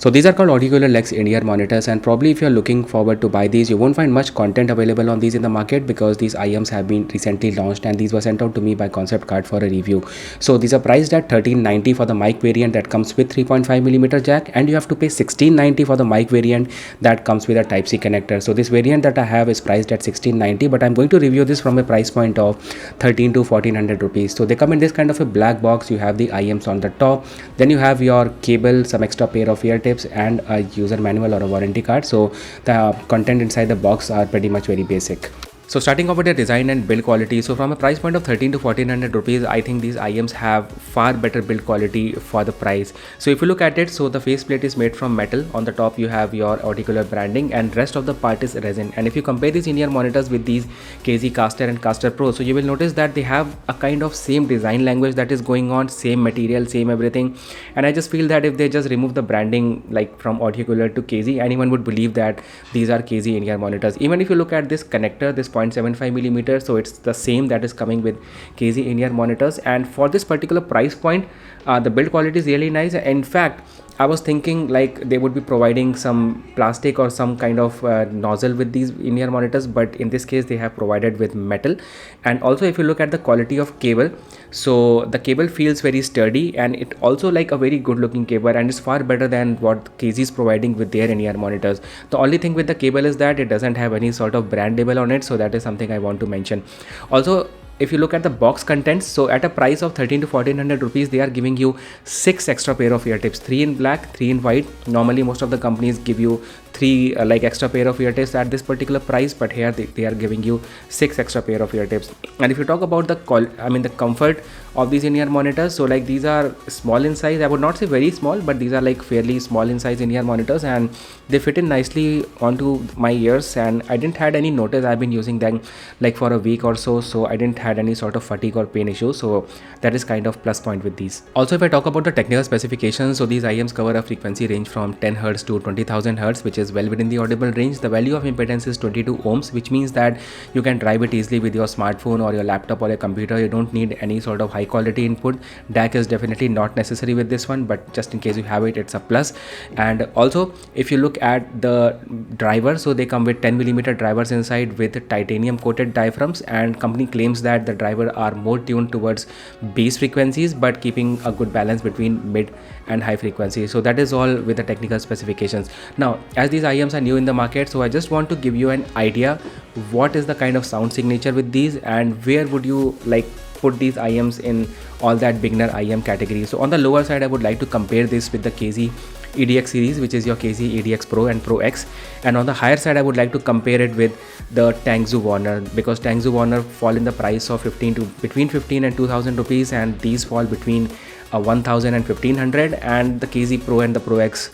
So these are called Audiocular LEX in-ear monitors, and probably if you're looking forward to buy these, you won't find much content available on these in the market because these IMs have been recently launched and these were sent out to me by Concept Card for a review. So these are priced at $1390 for the mic variant that comes with 3.5mm jack, and you have to pay $1690 for the mic variant that comes with a Type-C connector. So this variant that I have is priced at $1690, but I'm going to review this from a price point of 13 to 1400 rupees. So they come in this kind of a black box. You have the IMs on the top, then you have your cable, some extra pair of ear tips, and a user manual or a warranty card. So the content inside the box are pretty much very basic. So starting off with the design and build quality, so from a price point of 13 to 1400 rupees, I think these IMs have far better build quality for the price. So if you look at it, so the faceplate is made from metal. On the top you have your Audiocular branding and rest of the part is resin. And if you compare these in-ear monitors with these KZ Caster and Caster Pro, so you will notice that they have a kind of same design language that is going on, same material, same everything. And I just feel that if they just remove the branding like from Audiocular to KZ, anyone would believe that these are KZ in-ear monitors. Even if you look at this connector, this 0.75mm, so it's the same that is coming with KZ in-ear monitors. And for this particular price point, the build quality is really nice. In fact, I was thinking like they would be providing some plastic or some kind of nozzle with these in-ear monitors, but in this case they have provided with metal. And also if you look at the quality of cable, so the cable feels very sturdy and it also like a very good looking cable, and it's far better than what KZ is providing with their in-ear monitors. The only thing with the cable is that it doesn't have any sort of brand label on it, so that is something I want to mention. Also, if you look at the box contents, so at a price of 13 to 1400 rupees, they are giving you 6 extra pair of ear tips, 3 in black, 3 in white. Normally most of the companies give you 3 like extra pair of ear tips at this particular price, but here they are giving you 6 extra pair of ear tips. And if you talk about the the comfort of these in-ear monitors, so like these are small in size. I would not say very small, but these are like fairly small in size in-ear monitors, and they fit in nicely onto my ears, and I didn't had any notice. I've been using them like for a week or so I didn't had any sort of fatigue or pain issues, so that is kind of plus point with these. Also, if I talk about the technical specifications, so these IMs cover a frequency range from 10 Hz to 20,000 Hz, which is well within the audible range. The value of impedance is 22 ohms, which means that you can drive it easily with your smartphone or your laptop or your computer. You don't need any sort of high quality input. DAC is definitely not necessary with this one, but just in case you have it, it's a plus. And also if you look at the driver, so they come with 10mm drivers inside with titanium coated diaphragms, and company claims that the driver are more tuned towards bass frequencies but keeping a good balance between mid and high frequency. So that is all with the technical specifications. Now, as these IMs are new in the market, so I just want to give you an idea what is the kind of sound signature with these and where would you like put these IMs in all that beginner IM category. So on the lower side, I would like to compare this with the KZ EDX series, which is your KZ EDX Pro and Pro X, and on the higher side I would like to compare it with the Tangzu Warner, because Tangzu Warner fall in the price of between 15 and 2000 rupees, and these fall between 1000 and 1500, and the KZ Pro and the Pro X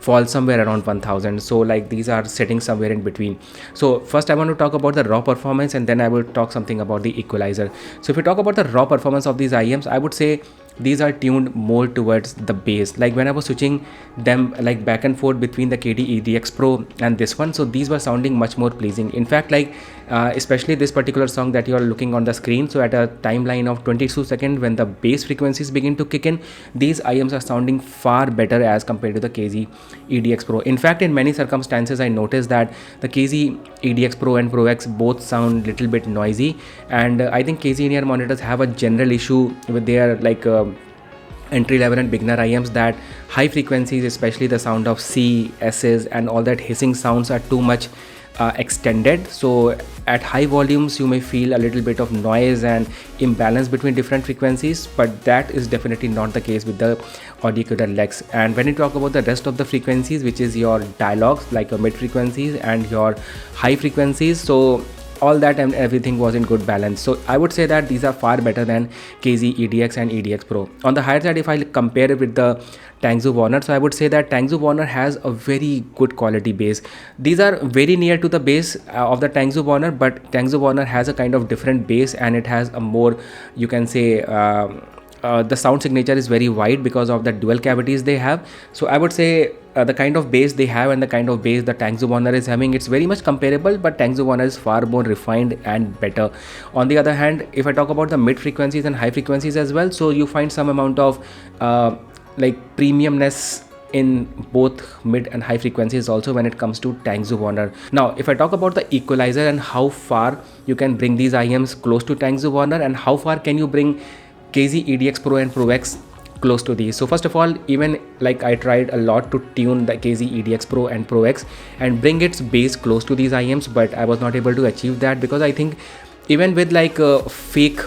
fall somewhere around 1000. So like these are sitting somewhere in between. So first I want to talk about the raw performance, and then I will talk something about the equalizer. So if you talk about the raw performance of these IMs, I would say these are tuned more towards the bass. Like when I was switching them like back and forth between the KD EDX Pro and this one, so these were sounding much more pleasing. In fact, like especially this particular song that you are looking on the screen, so at a timeline of 22 seconds when the bass frequencies begin to kick in, these IMs are sounding far better as compared to the KZ EDX Pro. In fact, in many circumstances I noticed that the KZ EDX Pro and Pro X both sound little bit noisy, and I think KZ in-ear monitors have a general issue with their like entry level and beginner IMs, that high frequencies, especially the sound of C, S's and all that hissing sounds are too much extended. So at high volumes you may feel a little bit of noise and imbalance between different frequencies, but that is definitely not the case with the Audiocular LEX. And when you talk about the rest of the frequencies, which is your dialogues like your mid frequencies and your high frequencies, so all that and everything was in good balance. So I would say that these are far better than KZ EDX and EDX Pro. On the higher side, if I compare it with the Tangzu Warner, so I would say that Tangzu Warner has a very good quality bass. These are very near to the bass of the Tangzu Warner, but Tangzu Warner has a kind of different bass, and it has a more, you can say, the sound signature is very wide because of the dual cavities they have. So I would say the kind of bass they have and the kind of bass the Tangzu Warner is having, it's very much comparable, but Tangzu Warner is far more refined and better. On the other hand, if I talk about the mid frequencies and high frequencies as well, so you find some amount of like premiumness in both mid and high frequencies also when it comes to Tangzu Warner. Now if I talk about the equalizer and how far you can bring these IMs close to Tangzu Warner, and how far can you bring KZ EDX Pro and Pro X close to these. So first of all, even like I tried a lot to tune the KZ EDX Pro and Pro X and bring its bass close to these IMs, but I was not able to achieve that, because I think even with like a fake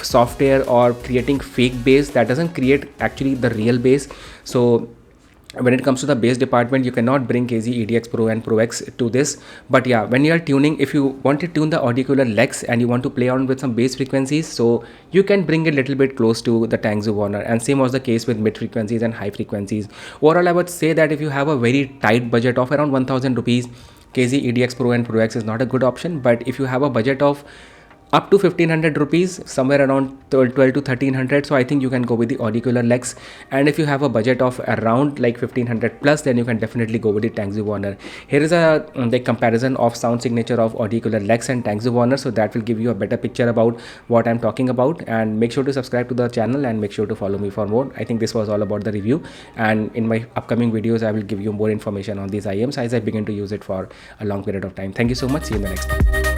software or creating fake bass, that doesn't create actually the real bass. So when it comes to the bass department, you cannot bring KZ EDX Pro and Pro X to this. But yeah, when you are tuning, if you want to tune the Audiocular LEX and you want to play on with some bass frequencies, so you can bring it a little bit close to the Tangzu Warner, and same was the case with mid frequencies and high frequencies. Overall, I would say that if you have a very tight budget of around 1000 rupees, KZ EDX Pro and Pro X is not a good option. But if you have a budget of up to 1500 rupees, somewhere around 12 to 1300, so I think you can go with the Audiocular LEX. And if you have a budget of around like 1500 plus, then you can definitely go with the Tangzu Warner. Here is a the comparison of sound signature of Audiocular LEX and Tangzu Warner, so that will give you a better picture about what I'm talking about. And make sure to subscribe to the channel and make sure to follow me for more. I think this was all about the review, and in my upcoming videos I will give you more information on these IMs as I begin to use it for a long period of time. Thank you so much. See you in the next one.